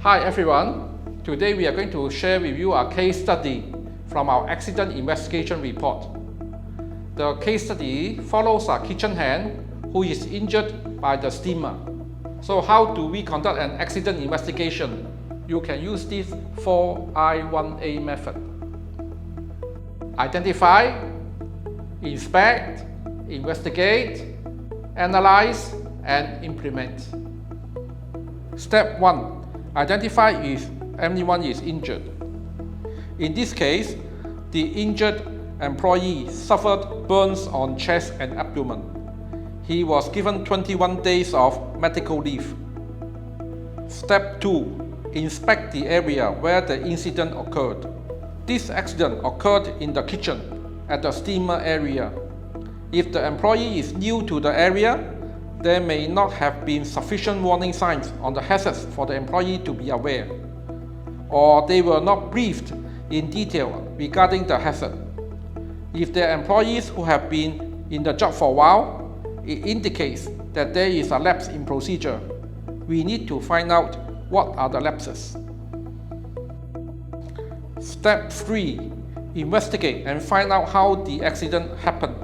Hi everyone, today we are going to share with you a case study from our accident investigation report. The case study follows a kitchen hand who is injured by the steamer. So how do we conduct an accident investigation? You can use this 4I1A method. Identify, inspect, investigate, analyze, and implement. Step 1. Identify if anyone is injured. In this case, the injured employee suffered burns on chest and abdomen. He was given 21 days of medical leave. Step 2. Inspect the area where the incident occurred. This accident occurred in the kitchen at the steamer area. If the employee is new to the area, there may not have been sufficient warning signs on the hazards for the employee to be aware, or they were not briefed in detail regarding the hazard. If there are employees who have been in the job for a while, it indicates that there is a lapse in procedure. We need to find out what are the lapses. Step 3. Investigate and find out how the accident happened.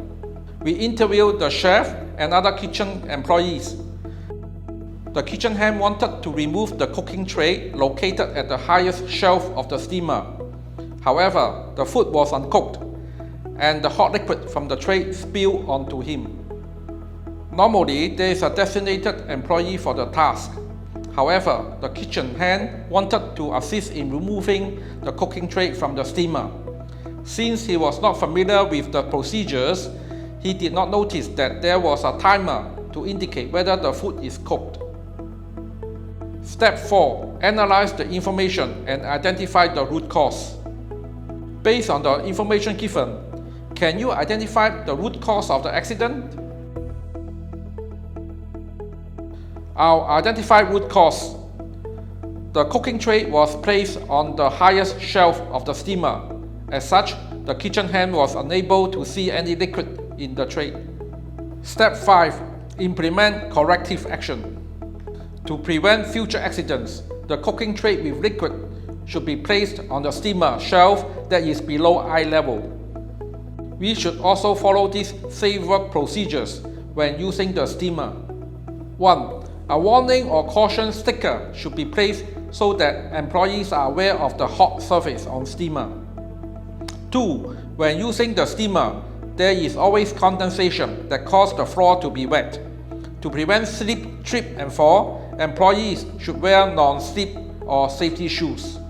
We interviewed the chef and other kitchen employees. The kitchen hand wanted to remove the cooking tray located at the highest shelf of the steamer. However, the food was uncooked and the hot liquid from the tray spilled onto him. Normally, there is a designated employee for the task. However, the kitchen hand wanted to assist in removing the cooking tray from the steamer. Since he was not familiar with the procedures, he did not notice that there was a timer to indicate whether the food is cooked. Step 4. Analyze the information and identify the root cause. Based on the information given, can you identify the root cause of the accident? Our identified root cause. The cooking tray was placed on the highest shelf of the steamer. As such, the kitchen hand was unable to see any liquid in the tray. Step 5. Implement corrective action. To prevent future accidents, the cooking tray with liquid should be placed on the steamer shelf that is below eye level. We should also follow these safe work procedures when using the steamer. 1. A warning or caution sticker should be placed so that employees are aware of the hot surface on steamer. 2. When using the steamer, there is always condensation that causes the floor to be wet. To prevent slip, trip and fall, employees should wear non-slip or safety shoes.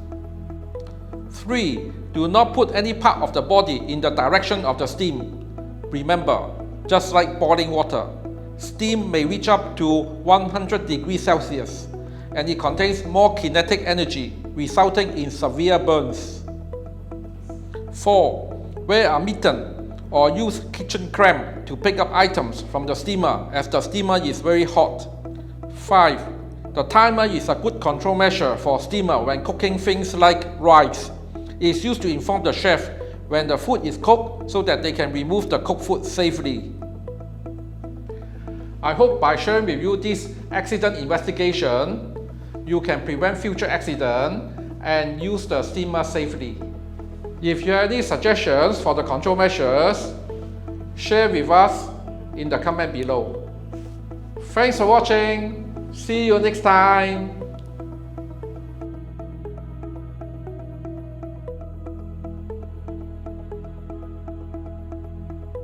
3. Do not put any part of the body in the direction of the steam. Remember, just like boiling water, steam may reach up to 100 degrees Celsius, and it contains more kinetic energy, resulting in severe burns. 4. Wear a mitten or use kitchen clamp to pick up items from the steamer as the steamer is very hot. 5. The timer is a good control measure for steamer when cooking things like rice. It is used to inform the chef when the food is cooked so that they can remove the cooked food safely. I hope by sharing with you this accident investigation, you can prevent future accidents and use the steamer safely. If you have any suggestions for the control measures, share with us in the comment below. Thanks for watching. See you next time.